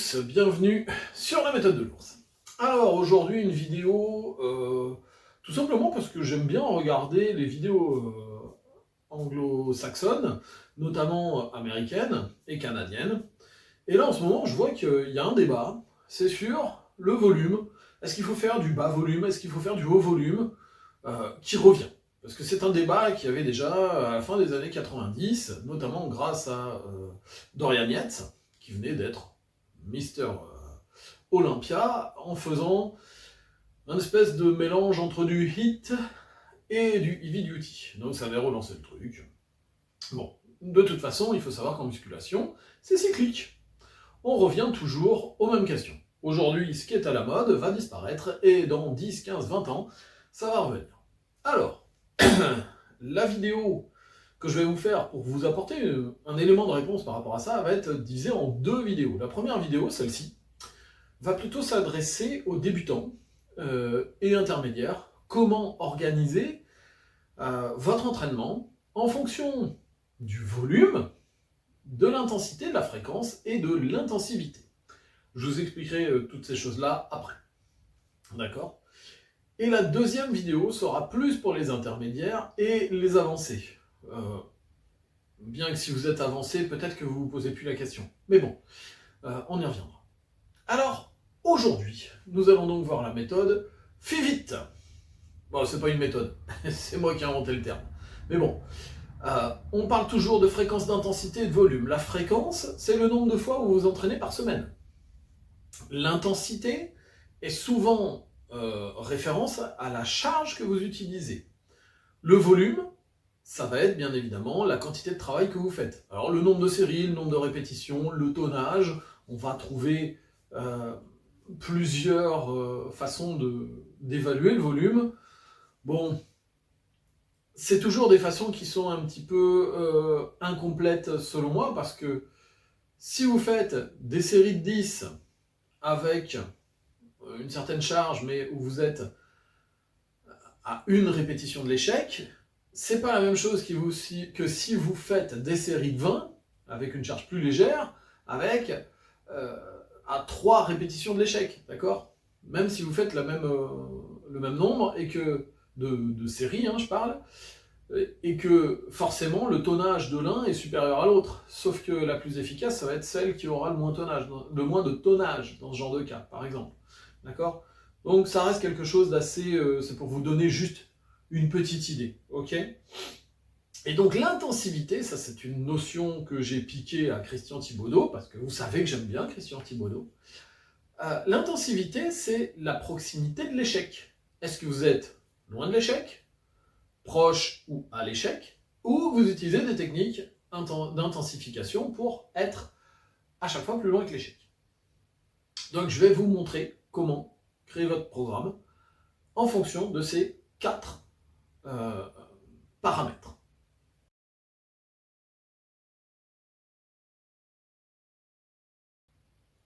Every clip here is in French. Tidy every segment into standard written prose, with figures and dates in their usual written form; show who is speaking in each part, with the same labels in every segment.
Speaker 1: tous, bienvenue sur la méthode de l'ours. Alors aujourd'hui une vidéo, tout simplement parce que j'aime bien regarder les vidéos anglo-saxonnes, notamment américaines et canadiennes. Et là en ce moment je vois qu'il y a un débat, c'est sur le volume. Est-ce qu'il faut faire du bas volume, est-ce qu'il faut faire du haut volume, qui revient. Parce que c'est un débat qui avait déjà à la fin des années 90, notamment grâce à Dorian Yates, qui venait d'être Mister Olympia, en faisant un espèce de mélange entre du hit et du heavy duty. Donc ça avait relancé le truc. Bon, de toute façon, il faut savoir qu'en musculation, c'est cyclique. On revient toujours aux mêmes questions. Aujourd'hui, ce qui est à la mode va disparaître, et dans 10, 15, 20 ans, ça va revenir. Alors, la vidéo que je vais vous faire pour vous apporter un élément de réponse par rapport à ça va être divisée en deux vidéos. La première vidéo, celle-ci, va plutôt s'adresser aux débutants et intermédiaires. Comment organiser votre entraînement en fonction du volume, de l'intensité, de la fréquence et de l'intensivité. Je vous expliquerai toutes ces choses-là après. D'accord ? Et la deuxième vidéo sera plus pour les intermédiaires et les avancés. Bien que si vous êtes avancé, peut-être que vous ne vous posez plus la question. Mais bon, on y reviendra. Alors, aujourd'hui, nous allons donc voir la méthode FIVIT. Bon, c'est pas une méthode, c'est moi qui ai inventé le terme. Mais bon, on parle toujours de fréquence, d'intensité et de volume. La fréquence, c'est le nombre de fois où vous vous entraînez par semaine. L'intensité est souvent référence à la charge que vous utilisez. Le volume, ça va être bien évidemment la quantité de travail que vous faites. Alors le nombre de séries, le nombre de répétitions, le tonnage, on va trouver plusieurs façons d'évaluer le volume. Bon, c'est toujours des façons qui sont un petit peu incomplètes selon moi, parce que si vous faites des séries de 10 avec une certaine charge, mais où vous êtes à une répétition de l'échec, c'est pas la même chose que si vous faites des séries de 20 avec une charge plus légère, avec à 3 répétitions de l'échec, d'accord ? Même si vous faites le même nombre et que de séries, je parle, et que forcément le tonnage de l'un est supérieur à l'autre. Sauf que la plus efficace, ça va être celle qui aura le moins de tonnage dans ce genre de cas, par exemple. D'accord ? Donc ça reste quelque chose d'assez... c'est pour vous donner juste une petite idée, ok ? Et donc l'intensivité, ça c'est une notion que j'ai piquée à Christian Thibaudeau, parce que vous savez que j'aime bien Christian Thibaudeau. L'intensivité, c'est la proximité de l'échec. Est-ce que vous êtes loin de l'échec, proche ou à l'échec, ou vous utilisez des techniques d'intensification pour être à chaque fois plus loin que l'échec. Donc je vais vous montrer comment créer votre programme en fonction de ces 4 paramètres.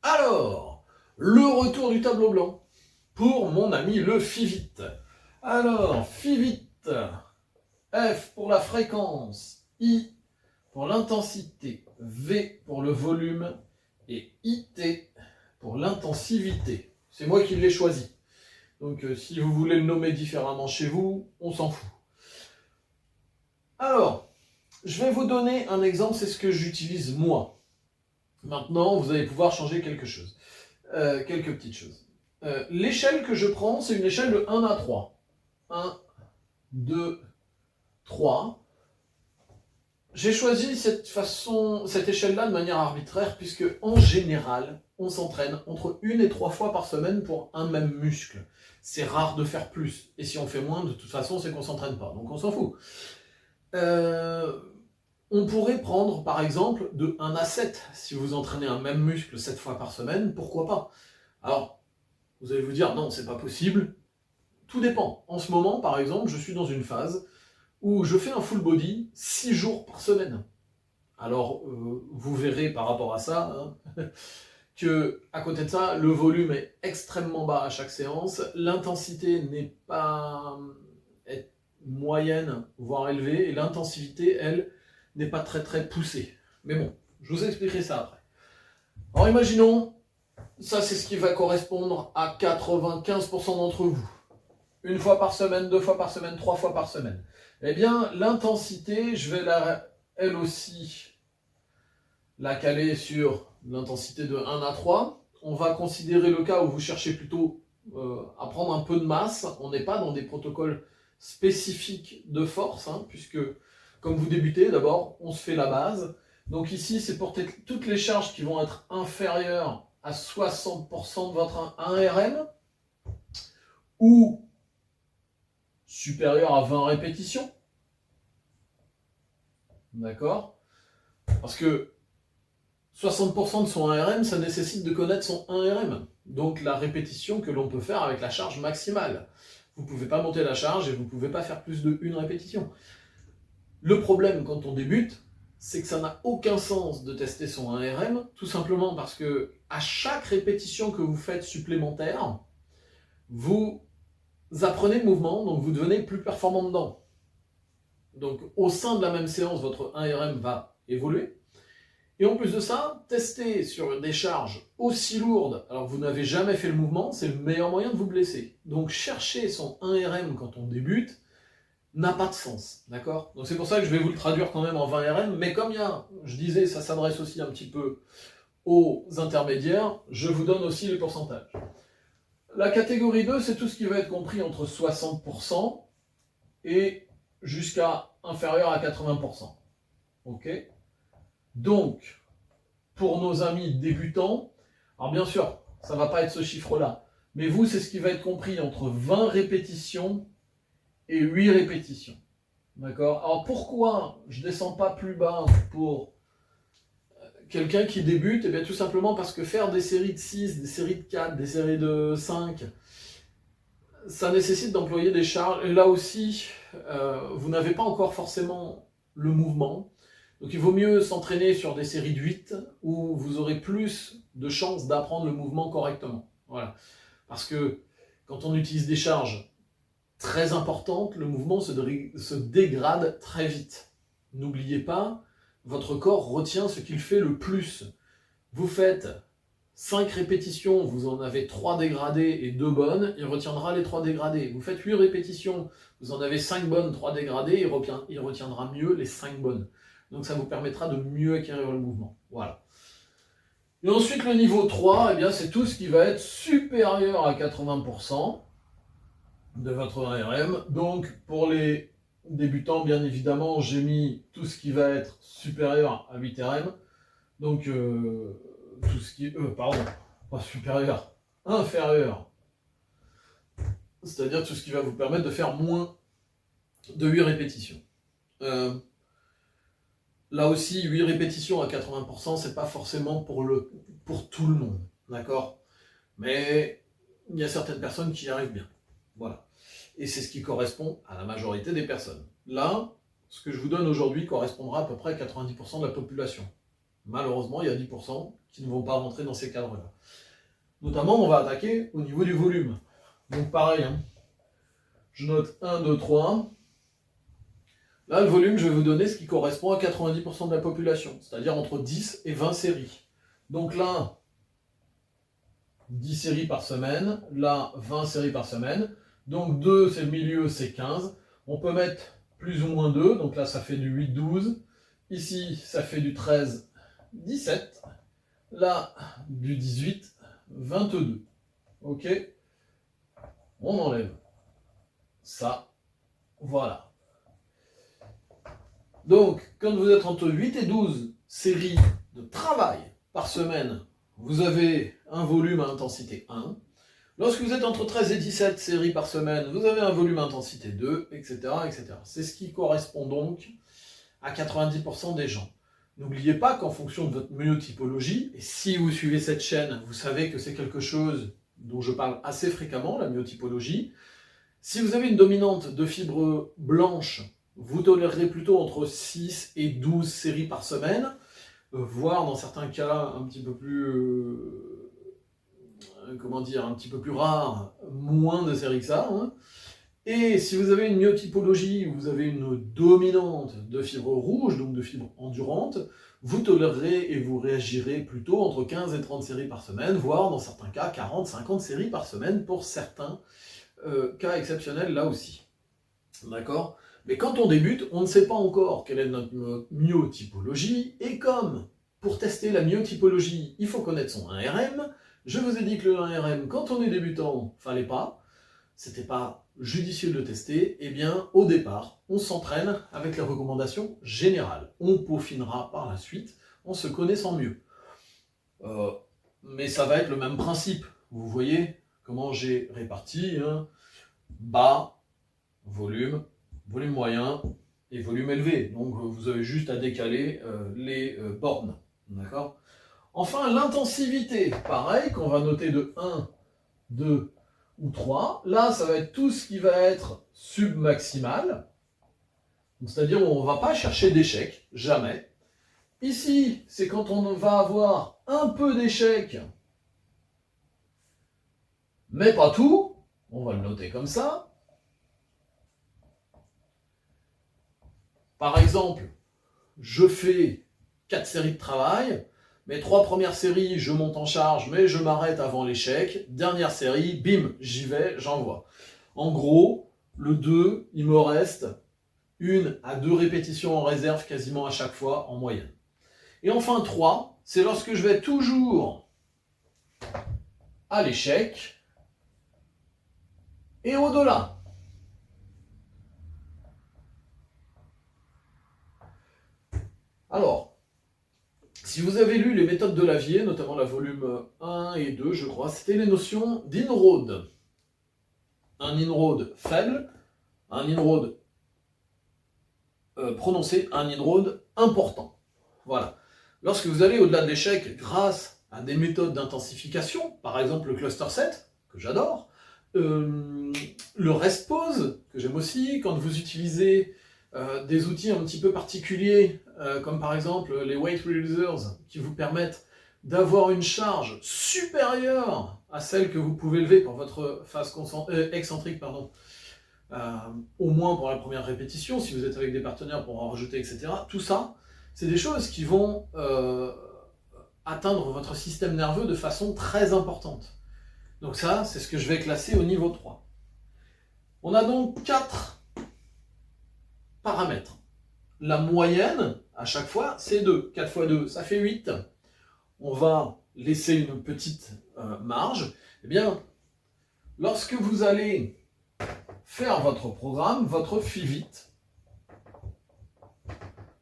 Speaker 1: Alors, le retour du tableau blanc pour mon ami le FIVIT. Alors, FIVIT, F pour la fréquence, I pour l'intensité, V pour le volume et IT pour l'intensivité. C'est moi qui l'ai choisi. Donc si vous voulez le nommer différemment chez vous, on s'en fout. Alors, je vais vous donner un exemple, c'est ce que j'utilise moi. Maintenant, vous allez pouvoir changer quelque chose. Quelques petites choses. L'échelle que je prends, c'est une échelle de 1 à 3. 1, 2, 3. J'ai choisi cette échelle-là de manière arbitraire, puisque en général, on s'entraîne entre 1 et 3 fois par semaine pour un même muscle. C'est rare de faire plus. Et si on fait moins, de toute façon, c'est qu'on ne s'entraîne pas. Donc on s'en fout. On pourrait prendre, par exemple, de 1 à 7. Si vous entraînez un même muscle 7 fois par semaine, pourquoi pas ? Alors, vous allez vous dire, non, c'est pas possible. Tout dépend. En ce moment, par exemple, je suis dans une phase où je fais un full body 6 jours par semaine. Alors, vous verrez par rapport à ça, que à côté de ça, le volume est extrêmement bas à chaque séance, l'intensité n'est pas moyenne, voire élevée, et l'intensivité, elle, n'est pas très très poussée. Mais bon, je vous expliquerai ça après. Alors imaginons Ça, c'est ce qui va correspondre à 95% d'entre vous. Une fois par semaine, 2 fois par semaine, 3 fois par semaine. Eh bien, l'intensité, je vais elle aussi la caler sur l'intensité de 1 à 3. On va considérer le cas où vous cherchez plutôt à prendre un peu de masse. On n'est pas dans des protocoles spécifiques de force, hein, puisque comme vous débutez, d'abord, on se fait la base. Donc ici, c'est pour toutes les charges qui vont être inférieures à 60% de votre 1RM ou supérieures à 20 répétitions. D'accord? Parce que 60% de son 1RM, ça nécessite de connaître son 1RM. Donc la répétition que l'on peut faire avec la charge maximale. Vous ne pouvez pas monter la charge et vous ne pouvez pas faire plus de 1 répétition. Le problème quand on débute, c'est que ça n'a aucun sens de tester son 1RM, tout simplement parce que à chaque répétition que vous faites supplémentaire, vous apprenez le mouvement, donc vous devenez plus performant dedans. Donc au sein de la même séance, votre 1RM va évoluer. Et en plus de ça, tester sur des charges aussi lourdes, alors que vous n'avez jamais fait le mouvement, c'est le meilleur moyen de vous blesser. Donc chercher son 1RM quand on débute n'a pas de sens, d'accord? Donc c'est pour ça que je vais vous le traduire quand même en 20 RM, mais comme je disais, ça s'adresse aussi un petit peu aux intermédiaires, je vous donne aussi les pourcentages. La catégorie 2, c'est tout ce qui va être compris entre 60% et jusqu'à inférieur à 80%. Ok? Donc, pour nos amis débutants, alors bien sûr, ça ne va pas être ce chiffre-là, mais vous, c'est ce qui va être compris entre 20 répétitions et 8 répétitions. D'accord? Alors pourquoi je ne descends pas plus bas pour quelqu'un qui débute? Eh bien tout simplement parce que faire des séries de 6, des séries de 4, des séries de 5, ça nécessite d'employer des charges. Et là aussi, vous n'avez pas encore forcément le mouvement. Donc il vaut mieux s'entraîner sur des séries de 8 où vous aurez plus de chances d'apprendre le mouvement correctement. Voilà. Parce que quand on utilise des charges très importantes, le mouvement se dégrade très vite. N'oubliez pas, votre corps retient ce qu'il fait le plus. Vous faites 5 répétitions, vous en avez 3 dégradées et 2 bonnes, il retiendra les 3 dégradées. Vous faites 8 répétitions, vous en avez 5 bonnes, 3 dégradées, il retiendra mieux les 5 bonnes. Donc ça vous permettra de mieux acquérir le mouvement. Voilà. Et ensuite, le niveau 3, eh bien, c'est tout ce qui va être supérieur à 80% de votre RM. Donc, pour les débutants, bien évidemment, j'ai mis tout ce qui va être supérieur à 8 RM. Donc, tout ce qui... pardon, pas supérieur, inférieur. C'est-à-dire tout ce qui va vous permettre de faire moins de 8 répétitions. Là aussi, 8 répétitions à 80%, c'est pas forcément pour tout le monde, d'accord? Mais il y a certaines personnes qui y arrivent bien. Voilà. Et c'est ce qui correspond à la majorité des personnes. Là, ce que je vous donne aujourd'hui correspondra à peu près à 90% de la population. Malheureusement, il y a 10% qui ne vont pas rentrer dans ces cadres-là. Notamment, on va attaquer au niveau du volume. Donc pareil, hein. Je note 1, 2, 3. Là, le volume, je vais vous donner ce qui correspond à 90% de la population, c'est-à-dire entre 10 et 20 séries. Donc là, 10 séries par semaine, là, 20 séries par semaine. Donc 2, c'est le milieu, c'est 15. On peut mettre plus ou moins 2, donc là, ça fait du 8, 12. Ici, ça fait du 13, 17. Là, du 18, 22. Ok? On enlève ça. Voilà. Donc, quand vous êtes entre 8 et 12 séries de travail par semaine, vous avez un volume à intensité 1. Lorsque vous êtes entre 13 et 17 séries par semaine, vous avez un volume à intensité 2, etc. etc. C'est ce qui correspond donc à 90% des gens. N'oubliez pas qu'en fonction de votre myotypologie, et si vous suivez cette chaîne, vous savez que c'est quelque chose dont je parle assez fréquemment, la myotypologie. Si vous avez une dominante de fibres blanches, vous tolérerez plutôt entre 6 et 12 séries par semaine, voire dans certains cas un petit peu plus, un petit peu plus rare, moins de séries que ça. Hein. Et si vous avez une myotypologie où vous avez une dominante de fibres rouges, donc de fibres endurantes, vous tolérerez et vous réagirez plutôt entre 15 et 30 séries par semaine, voire dans certains cas 40, 50 séries par semaine pour certains cas exceptionnels là aussi. D'accord? Mais quand on débute, on ne sait pas encore quelle est notre myotypologie, et comme pour tester la myotypologie, il faut connaître son 1RM, je vous ai dit que le 1RM, quand on est débutant, fallait pas, c'était pas judicieux de le tester, et bien au départ, on s'entraîne avec les recommandations générales. On peaufinera par la suite en se connaissant mieux. Mais ça va être le même principe. Vous voyez comment j'ai réparti, hein, bas, volume, volume moyen et volume élevé. Donc vous avez juste à décaler les bornes. D'accord ? Enfin, l'intensivité, pareil, qu'on va noter de 1, 2 ou 3. Là, ça va être tout ce qui va être submaximal. C'est-à-dire on ne va pas chercher d'échec, jamais. Ici, c'est quand on va avoir un peu d'échec, mais pas tout. On va le noter comme ça. Par exemple, je fais 4 séries de travail, mes 3 premières séries, je monte en charge, mais je m'arrête avant l'échec. Dernière série, bim, j'y vais, j'envoie. En gros, le 2, il me reste 1 à 2 répétitions en réserve quasiment à chaque fois en moyenne. Et enfin 3, c'est lorsque je vais toujours à l'échec et au-delà. Alors, si vous avez lu les méthodes de Lavier, notamment la volume 1 et 2, je crois, c'était les notions d'inroad. Un inroad faible, un inroad prononcé, un inroad important. Voilà. Lorsque vous allez au-delà de l'échec grâce à des méthodes d'intensification, par exemple le cluster set, que j'adore, le rest pause, que j'aime aussi, quand vous utilisez des outils un petit peu particuliers, comme par exemple les weight reducers, qui vous permettent d'avoir une charge supérieure à celle que vous pouvez lever pour votre phase excentrique, pardon, au moins pour la première répétition, si vous êtes avec des partenaires pour en rajouter, etc. Tout ça, c'est des choses qui vont atteindre votre système nerveux de façon très importante. Donc ça, c'est ce que je vais classer au niveau 3. On a donc 4 paramètres. La moyenne, à chaque fois, c'est 2. 4 fois 2, ça fait 8. On va laisser une petite marge. Eh bien, lorsque vous allez faire votre programme, votre FIVIT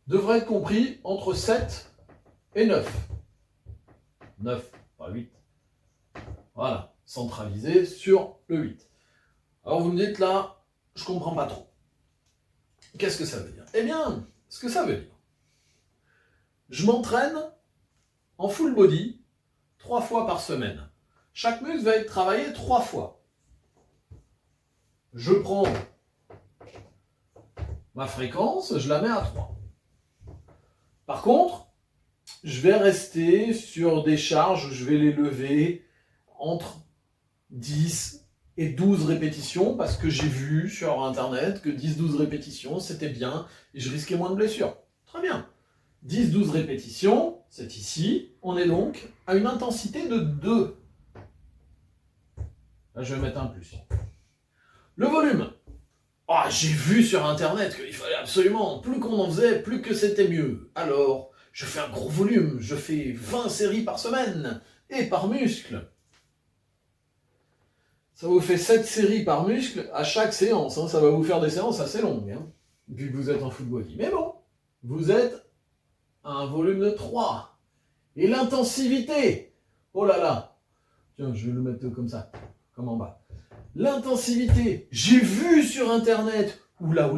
Speaker 1: devrait être compris entre 7 et 9. 9, pas 8. Voilà, centralisé sur le 8. Alors vous me dites là, je comprends pas trop. Qu'est-ce que ça veut dire? Eh bien, ce que ça veut dire, je m'entraîne en full body 3 fois par semaine. Chaque muscle va être travaillé 3 fois. Je prends ma fréquence, je la mets à 3. Par contre, je vais rester sur des charges, je vais les lever entre 10 et 12 répétitions, parce que j'ai vu sur internet que 10-12 répétitions, c'était bien, et je risquais moins de blessures. Très bien. 10-12 répétitions, c'est ici. On est donc à une intensité de 2. Là, je vais mettre un plus. Le volume. Oh, j'ai vu sur internet qu'il fallait absolument, plus qu'on en faisait, plus que c'était mieux. Alors, je fais un gros volume, je fais 20 séries par semaine, et par muscle. Ça vous fait 7 séries par muscle à chaque séance. Hein. Ça va vous faire des séances assez longues, hein, vu que vous êtes en full body. Mais bon, vous êtes à un volume de 3. Et l'intensivité, oh là là, tiens, je vais le mettre comme ça, comme en bas. L'intensivité, j'ai vu sur internet, oula,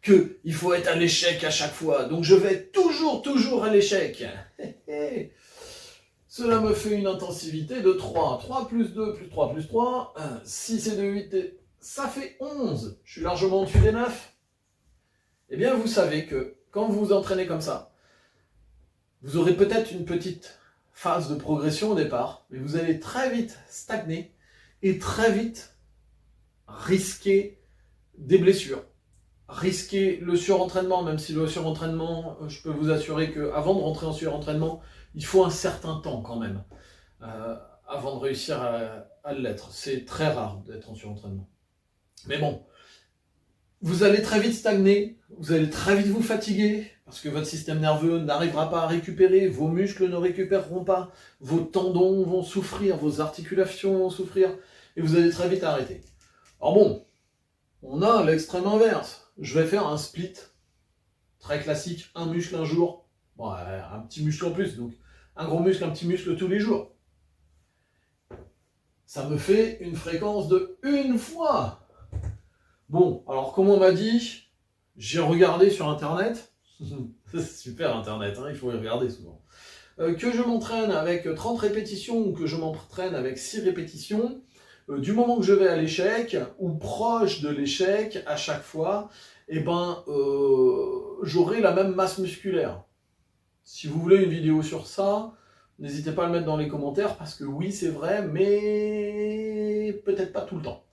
Speaker 1: qu'il faut être à l'échec à chaque fois. Donc je vais toujours à l'échec. Cela me fait une intensivité de 3. 3 plus 2 plus 3 plus 3, 6 et 2, 8, ça fait 11. Je suis largement au-dessus des 9. Eh bien, vous savez que quand vous vous entraînez comme ça, vous aurez peut-être une petite phase de progression au départ, mais vous allez très vite stagner et très vite risquer des blessures, risquer le surentraînement, même si le surentraînement, je peux vous assurer qu'avant de rentrer en surentraînement, il faut un certain temps quand même, avant de réussir à l'être. C'est très rare d'être en surentraînement. Mais bon, vous allez très vite stagner, vous allez très vite vous fatiguer, parce que votre système nerveux n'arrivera pas à récupérer, vos muscles ne récupéreront pas, vos tendons vont souffrir, vos articulations vont souffrir, et vous allez très vite arrêter. Alors bon, on a l'extrême inverse. Je vais faire un split, très classique, un muscle un jour, bon, un petit muscle en plus, donc un gros muscle, un petit muscle tous les jours. Ça me fait une fréquence de 1 fois. Bon, alors comme on m'a dit, j'ai regardé sur internet, c'est super internet, hein, il faut y regarder souvent, que je m'entraîne avec 30 répétitions ou que je m'entraîne avec 6 répétitions, du moment que je vais à l'échec, ou proche de l'échec à chaque fois, eh ben, j'aurai la même masse musculaire. Si vous voulez une vidéo sur ça, n'hésitez pas à le mettre dans les commentaires, parce que oui, c'est vrai, mais peut-être pas tout le temps.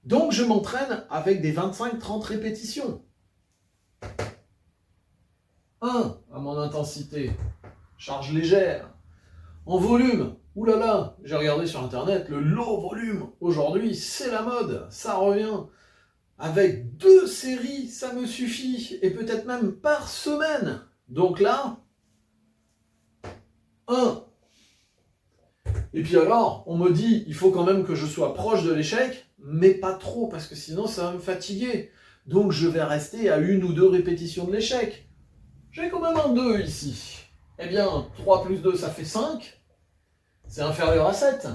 Speaker 1: Donc je m'entraîne avec des 25-30 répétitions. 1 à mon intensité, charge légère. En volume, oulala, j'ai regardé sur internet, le low volume, aujourd'hui, c'est la mode, ça revient. Avec 2 séries, ça me suffit, et peut-être même par semaine. Donc là, 1. Et puis alors, on me dit, il faut quand même que je sois proche de l'échec, mais pas trop, parce que sinon ça va me fatiguer. Donc je vais rester à 1 ou 2 répétitions de l'échec. J'ai quand même un 2 ici. Eh bien, 3 plus 2, ça fait 5. C'est inférieur à 7.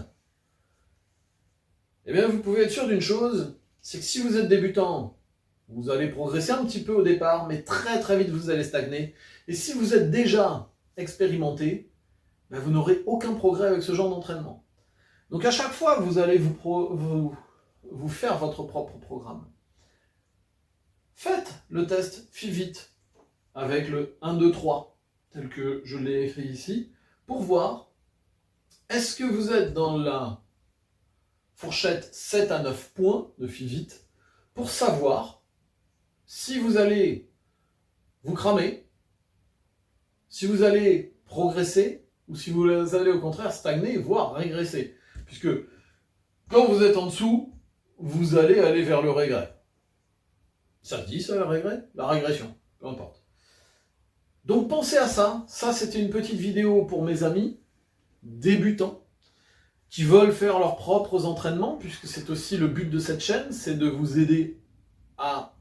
Speaker 1: Eh bien, vous pouvez être sûr d'une chose, c'est que si vous êtes débutant, vous allez progresser un petit peu au départ, mais très très vite vous allez stagner. Et si vous êtes déjà expérimenté, ben vous n'aurez aucun progrès avec ce genre d'entraînement. Donc à chaque fois que vous allez vous faire votre propre programme, faites le test Fitbit avec le 1, 2, 3, tel que je l'ai écrit ici, pour voir est-ce que vous êtes dans la fourchette 7 à 9 points de Fitbit, pour savoir si vous allez vous cramer, si vous allez progresser, ou si vous allez au contraire stagner, voire régresser. Puisque quand vous êtes en dessous, vous allez aller vers le regret. Ça se dit ça, le regret? La régression, peu importe. Donc pensez à ça. Ça, c'était une petite vidéo pour mes amis débutants qui veulent faire leurs propres entraînements, puisque c'est aussi le but de cette chaîne, c'est de vous aider à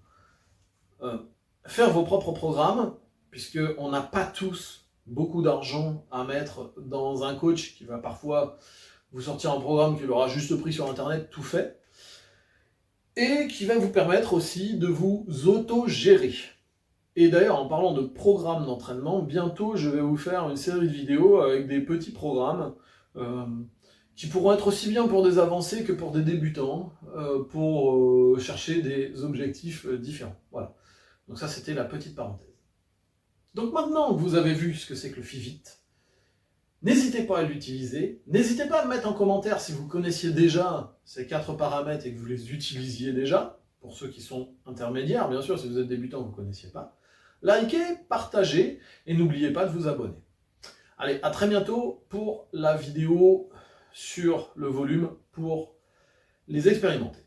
Speaker 1: faire vos propres programmes, puisqu'on n'a pas tous beaucoup d'argent à mettre dans un coach qui va parfois vous sortir un programme qu'il aura juste pris sur internet, tout fait, et qui va vous permettre aussi de vous auto-gérer. Et d'ailleurs, en parlant de programmes d'entraînement, bientôt je vais vous faire une série de vidéos avec des petits programmes qui pourront être aussi bien pour des avancés que pour des débutants, pour chercher des objectifs différents. Voilà. Donc ça, c'était la petite parenthèse. Donc maintenant que vous avez vu ce que c'est que le Fitbit, n'hésitez pas à l'utiliser. N'hésitez pas à me mettre en commentaire si vous connaissiez déjà ces 4 paramètres et que vous les utilisiez déjà. Pour ceux qui sont intermédiaires, bien sûr, si vous êtes débutant, vous ne connaissiez pas. Likez, partagez et n'oubliez pas de vous abonner. Allez, à très bientôt pour la vidéo sur le volume pour les expérimenter.